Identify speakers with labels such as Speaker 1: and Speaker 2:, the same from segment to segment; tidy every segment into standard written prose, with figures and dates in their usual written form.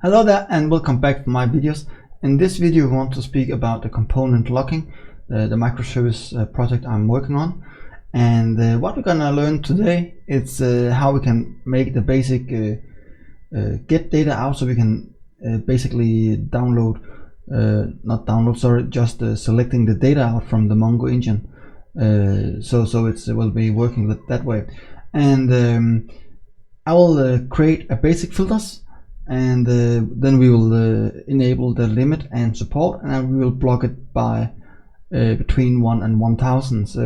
Speaker 1: Hello there and welcome back to my videos. In this video we want to speak about the component locking, the microservice project I'm working on. And what we're gonna learn today is how we can make the basic get data out, so we can basically download, not download, sorry, just selecting the data out from the Mongo engine. So it will be working that way. And I will create a basic filters, and then we will enable the limit and support, and we will block it by between 1 and 1000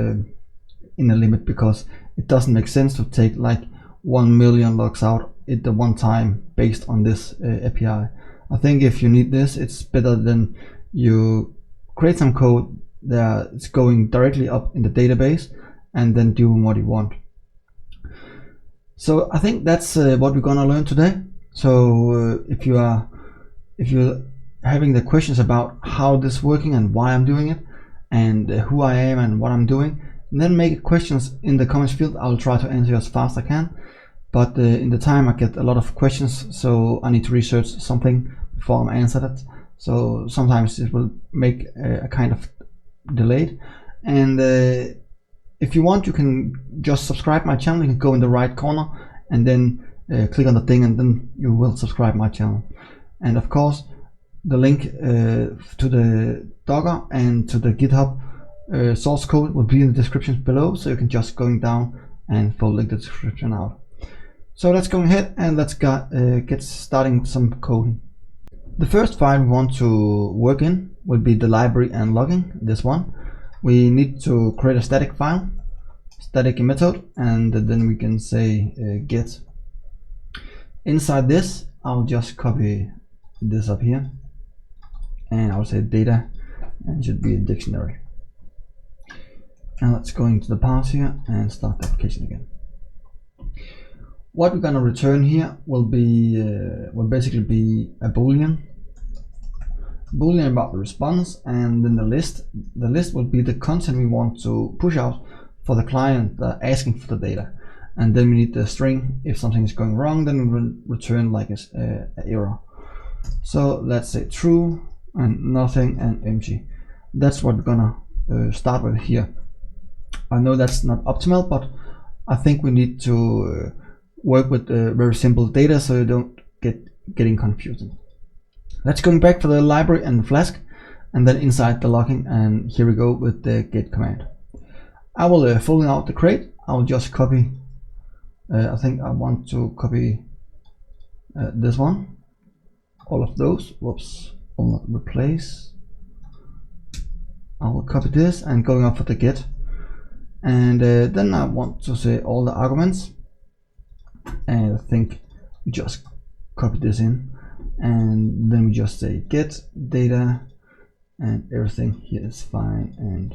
Speaker 1: in a limit, because it doesn't make sense to take like 1 million logs out at the one time based on this API. I think if you need this, it's better than you create some code that's going directly up in the database and then do what you want. So I think that's what we're gonna learn today. So if you're having the questions about how this is working and why I'm doing it and who I am and what I'm doing, then make questions in the comments field. I'll try to answer as fast as I can, but in the time I get a lot of questions, so I need to research something before I answer it. So sometimes it will make a kind of delayed. And if you want, you can just subscribe my channel. You can go in the right corner and then click on the thing, and then you will subscribe my channel. And of course the link to the Docker and to the GitHub source code will be in the description below, so you can just going down and follow the description out. So let's go ahead and let's get starting some coding. The first file we want to work in will be the library and logging, this one. We need to create a static file, static method, and then we can say get. Inside this, I'll just copy this up here, and I'll say data, and it should be a dictionary. And let's go into the parse here and start the application again. What we're gonna return here will be will basically be a boolean about the response, and then the list. The list will be the content we want to push out for the client asking for the data. And then we need the string. If something is going wrong, then we will return like an error. So let's say true and nothing and empty. That's what we're gonna start with here. I know that's not optimal, but I think we need to work with very simple data, so you don't getting confusing. Let's go back for the library and the Flask, and then inside the logging, and here we go with the get command. I will fill out the crate. I'll just copy. I think I want to copy this one, all of those. Whoops, I'll not replace. I will copy this and going up for the get, and then I want to say all the arguments, and I think we just copy this in, and then we just say get data, and everything here is fine, and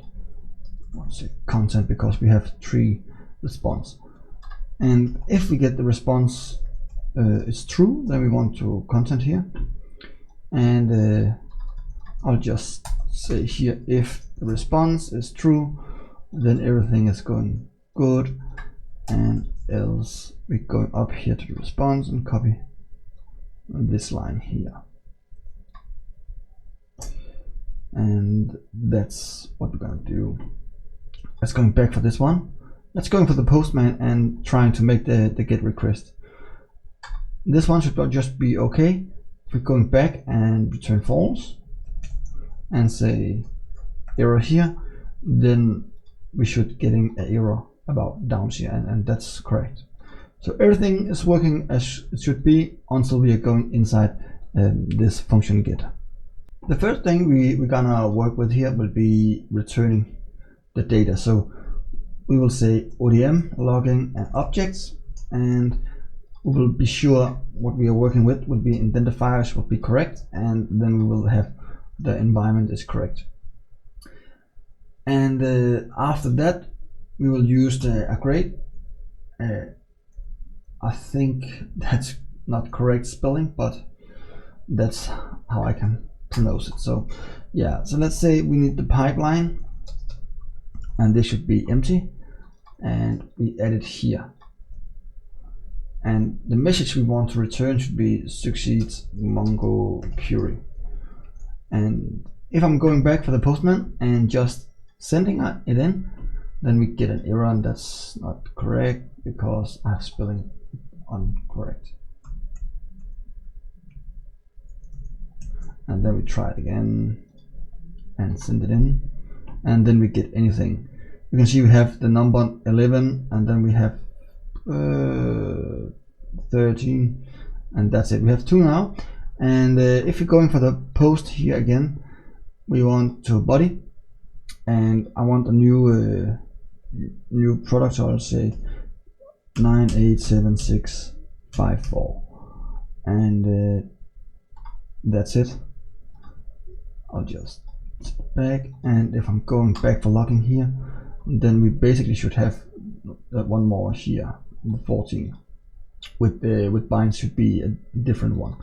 Speaker 1: I want to say content because we have 3 response. And if we get the response is true, then we want to content here, and I'll just say here if the response is true, then everything is going good, and else we go up here to the response and copy this line here, and that's what we're gonna do. Let's go back for this one. Let's go for the postman and trying to make the get request. This one should just be okay. If we're going back and return false and say error here, then we should getting an error about down here, and that's correct. So everything is working as it should be until we are going inside this function get. The first thing we're gonna work with here will be returning the data. So we will say ODM, logging and objects, and we will be sure what we are working with will be identifiers will be correct, and then we will have the environment is correct. And after that we will use the array. I think that's not correct spelling, but that's how I can pronounce it. So yeah, so let's say we need the pipeline, and this should be empty, and we add it here. and the message we want to return should be succeeds Mongo query. And if I'm going back for the postman and just sending it in, then we get an error, and that's not correct because I have spelling incorrect. And then we try it again and send it in, and then we get anything. You can see we have the number 11, and then we have 13, and that's it. We have 2 now. And if you're going for the post here again, we want to body, and I want a new product, so I'll say 987654, and that's it. I'll just back, and if I'm going back for logging here, then we basically should have one more here, the 14, with binds should be a different one.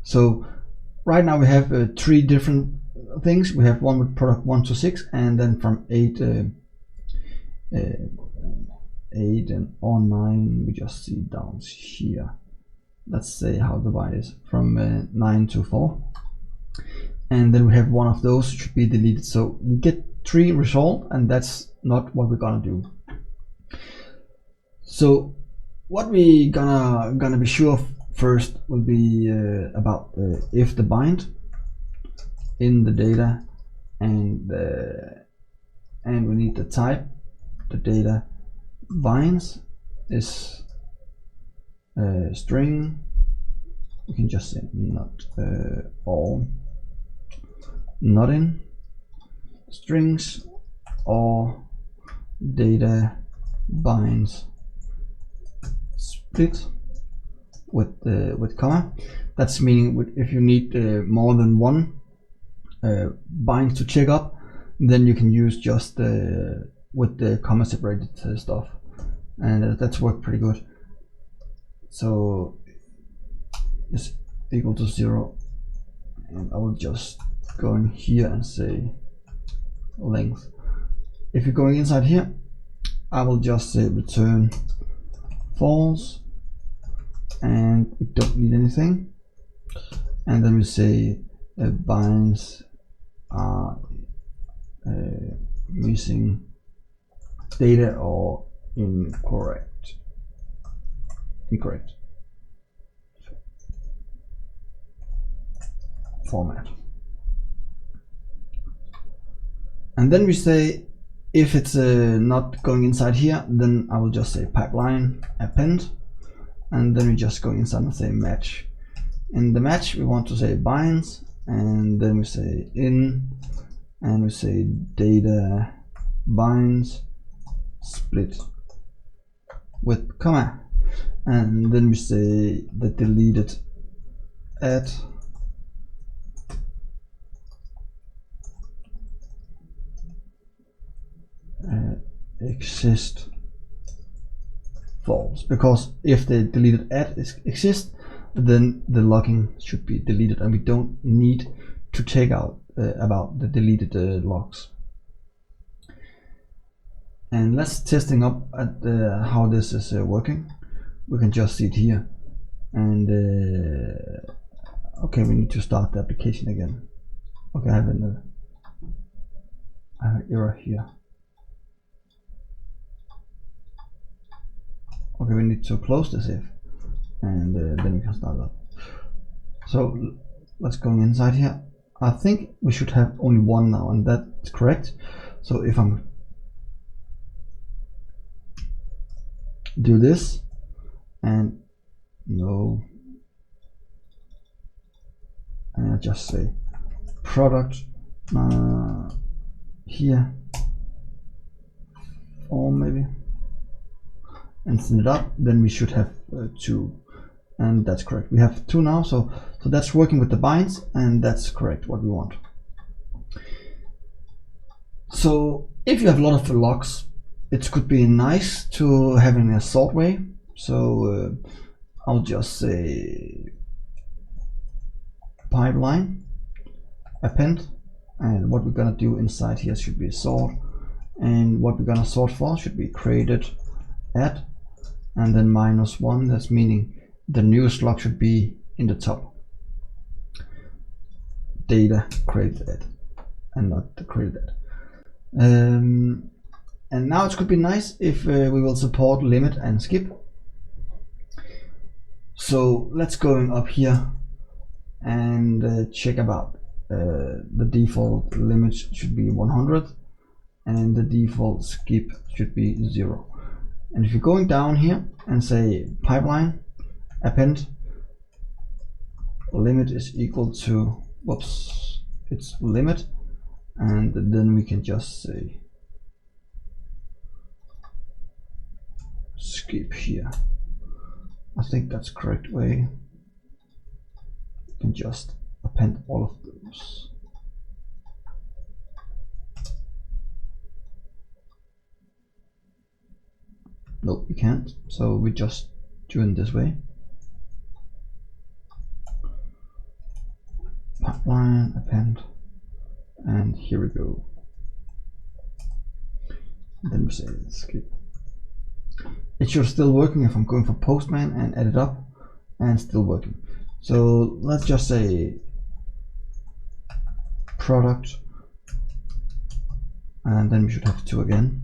Speaker 1: So right now we have 3 different things. We have one with product 1 to 6, and then from 8 and on 9 we just see down here. Let's say how the bind is from 9 to 4, and then we have one of those should be deleted. So we get 3 resolved, and that's not what we're gonna do. So what we gonna be sure of first will be about if the bind in the data, and we need the type. The data binds is string. You can just say not all, not in strings, or data binds split with comma. That's meaning if you need more than one binds to check up, then you can use just with the comma separated stuff, and that's worked pretty good. So it's equal to 0, and I will just go in here and say length. If you're going inside here, I will just say return false, and we don't need anything, and then we say binds are missing data or incorrect format. And then we say if it's not going inside here, then I will just say pipeline append, and then we just go inside and say match. In the match we want to say binds, and then we say in, and we say data binds split with comma, and then we say the deleted at exist false, because if the deleted at exists, then the logging should be deleted, and we don't need to take out about the deleted logs. And let's testing up at how this is working. We can just see it here, and okay, we need to start the application again. Okay, I have an error here. Okay, we need to close this if, and then we can start up. So let's go inside here. I think we should have only one now, and that's correct. So if I'm do this, and no, and I just say product here, or maybe, and send it up, then we should have 2, and that's correct. We have 2 now, so that's working with the binds, and that's correct what we want. So if you have a lot of logs, it could be nice to have in a sort way. So I'll just say pipeline append, and what we're gonna do inside here should be sort, and what we're gonna sort for should be created at and then -1, that's meaning the newest log should be in the top. Data created at, and not the created at. And now it could be nice if we will support limit and skip. So let's go up here and check about the default limit should be 100 and the default skip should be 0. And if you're going down here and say pipeline append limit is equal to, whoops, it's limit, and then we can just say skip here. I think that's the correct way. You can just append all of those. Nope, you can't. So we just do it this way. Pipeline append, and here we go. Then we say skip. It should still working if I'm going for Postman and add it up, and still working. So let's just say product, and then we should have 2 again.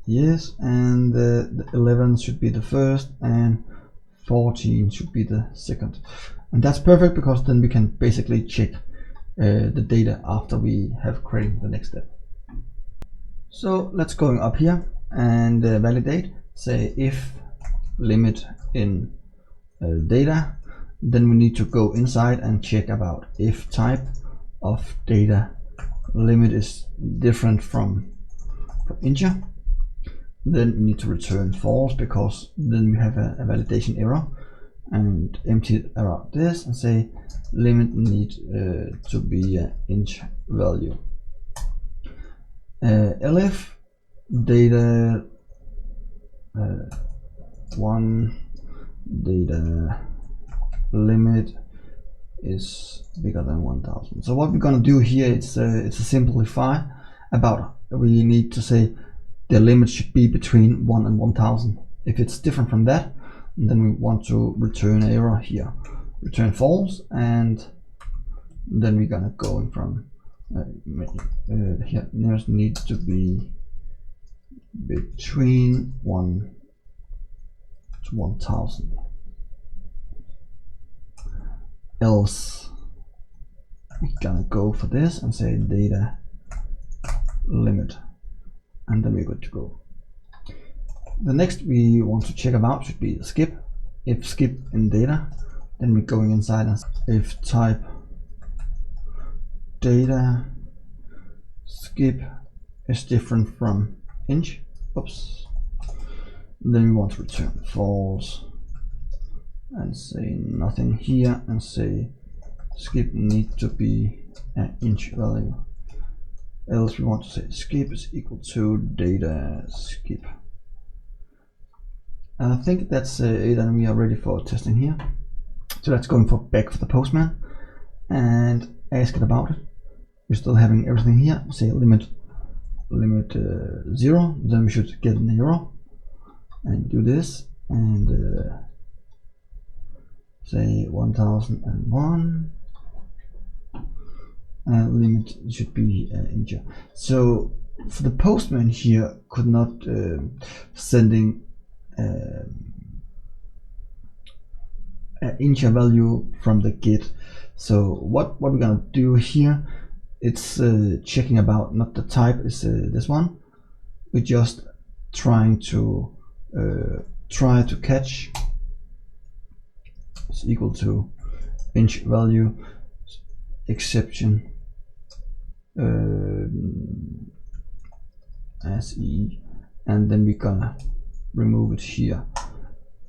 Speaker 1: Yes, and the 11 should be the first, and 14 should be the second. And that's perfect because then we can basically check the data after we have created the next step. So let's go up here and validate, say if limit in data, then we need to go inside and check about if type of data limit is different from integer. Then we need to return false because then we have a validation error, and empty around this and say limit need to be an int value. Elif data 1 data limit is bigger than 1000. So what we're gonna do here is it's a simplify about, we need to say the limit should be between 1 and 1000. If it's different from that, then we want to return an error here, return false, and then we're gonna go in from here there's needs to be between 1 to 1000, else we're gonna go for this and say data limit, and then we're good to go. The next we want to check about should be the skip. If skip in data, then we're going inside and if type data skip is different from int, oops, then we want to return false and say nothing here and say skip need to be an int value. Else we want to say skip is equal to data skip. And I think that's it, and we are ready for testing here. So let's go for back for the Postman and ask it about it. We're still having everything here. Say limit 0, then we should get an error and do this and say 1001 and limit should be integer. So for the Postman here could not sending an integer value from the Git. So what we're gonna do here, it's checking about not the type is this one. We're just trying to catch is equal to int value exception as e, and then we're gonna remove it here.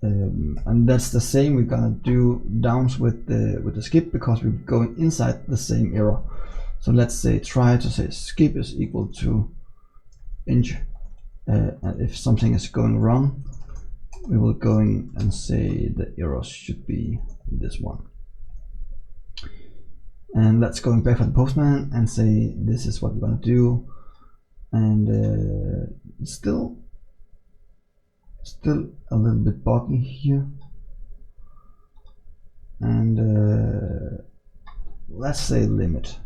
Speaker 1: And that's the same we're gonna do downs with the skip because we're going inside the same error. So let's say try to say skip is equal to int, and if something is going wrong, we will go in and say the error should be this one. And let's going back for the Postman and say this is what we're gonna do, and still still a little bit buggy here, and let's say limit,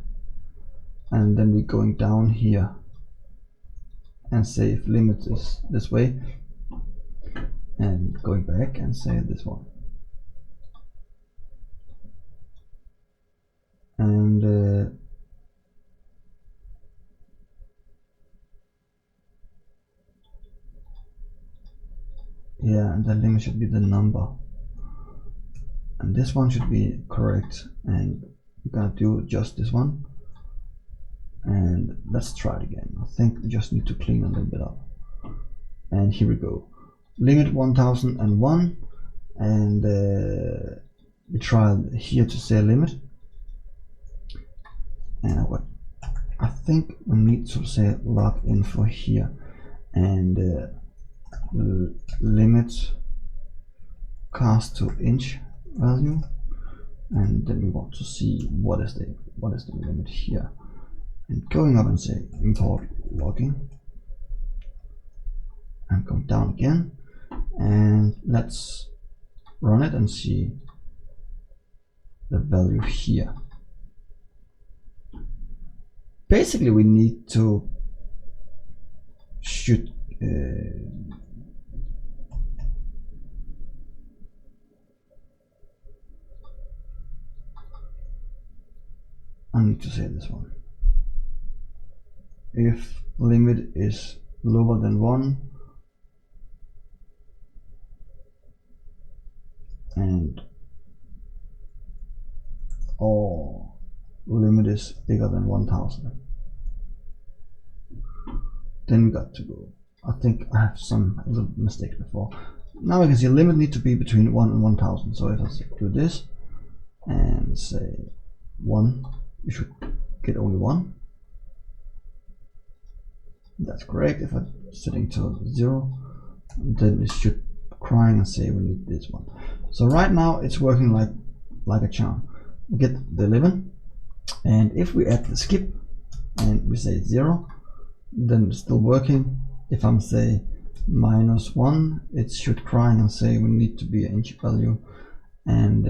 Speaker 1: and then we're going down here and say if limit is this way, and going back and say this one, and yeah, and the limit should be the number, and this one should be correct, and we're gonna do just this one, and let's try it again. I think we just need to clean a little bit up, and here we go, limit 1001, and we try here to say limit, and what I think we need to say log info here, and limit cast to inch value, and then we want to see what is the limit here, and going up and say import logging, and going down again, and let's run it and see the value here. Basically we need to should I need to say this one. If limit is lower than 1 and or limit is bigger than 1000, then we got to go. I think I have some little mistakes before. Now we can see limit need to be between 1 and 1000. So if I do this and say 1, we should get only 1. That's correct. If I'm setting to 0, then it should crying and say we need this one. So right now it's working like a charm. We get the 11, and if we add the skip and we say 0, then it's still working. If I'm say -1, it should cry and say we need to be an inch value, and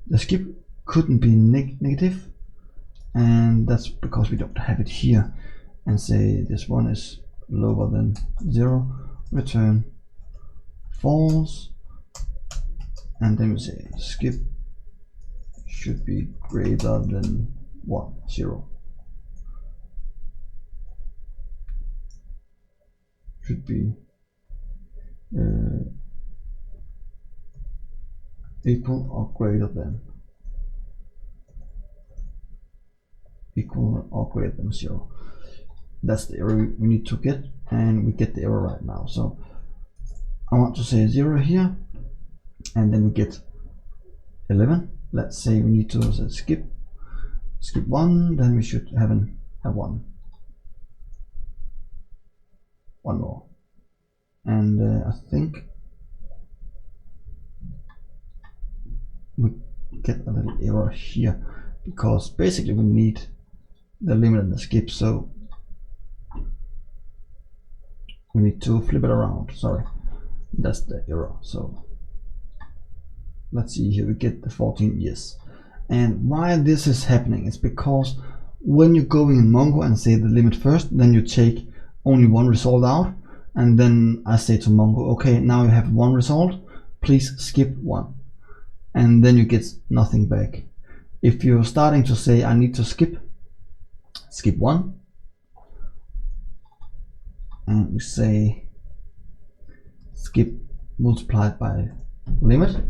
Speaker 1: the skip couldn't be negative, and that's because we don't have it here, and say this one is lower than 0, return false, and then we say skip should be greater than 0. Should be equal or greater than 0. That's the error we need to get, and we get the error right now. So I want to say 0 here, and then we get 11. Let's say we need to say skip 1, then we should have a 1 more, and I think we get a little error here, because basically we need the limit and the skip, so we need to flip it around. Sorry, that's the error. So let's see here, we get the 14 years. And why this is happening is because when you're going in Mongo and say the limit first, then you take only one result out, and then I say to Mongo, okay, now you have one result, please skip 1, and then you get nothing back. If you're starting to say I need to skip 1, and we say skip multiplied by limit,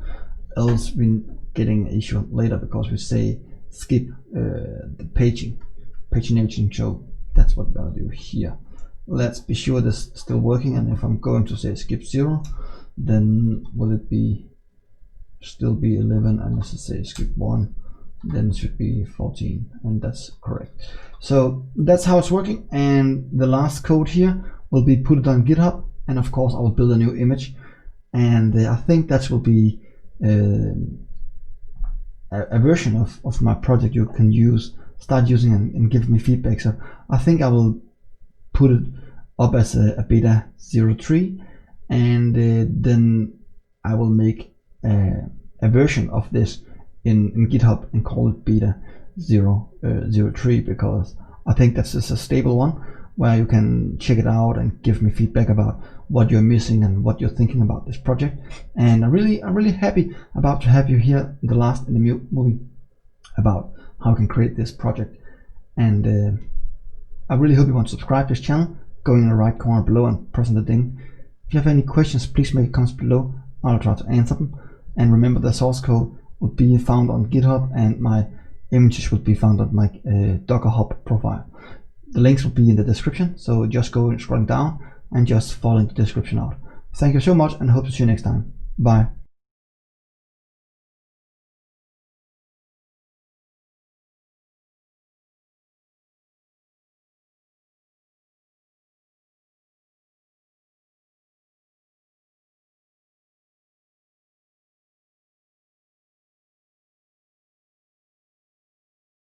Speaker 1: else we're getting an issue later, because we say skip the pagination show. That's what we're gonna do here. Let's be sure this is still working, and if I'm going to say skip 0, then will it be still be 11, and let's say skip 1, then it should be 14, and that's correct. So that's how it's working, and the last code here will be put it on GitHub, and of course I will build a new image, and I think that will be a version of my project you can start using and give me feedback. So I think I will put it up as a beta 03, and then I will make a version of this in GitHub and call it beta 003, because I think that's just a stable one where you can check it out and give me feedback about what you're missing and what you're thinking about this project. And I'm really happy about to have you here in the movie about how you can create this project. And I really hope you want to subscribe to this channel, going in the right corner below and pressing the ding. If you have any questions, please make comments below. I'll try to answer them. And remember, the source code will be found on GitHub, and my images will be found on my Docker Hub profile. The links will be in the description, so just go scrolling down and just follow the description out. Thank you so much, and hope to see you next time. Bye.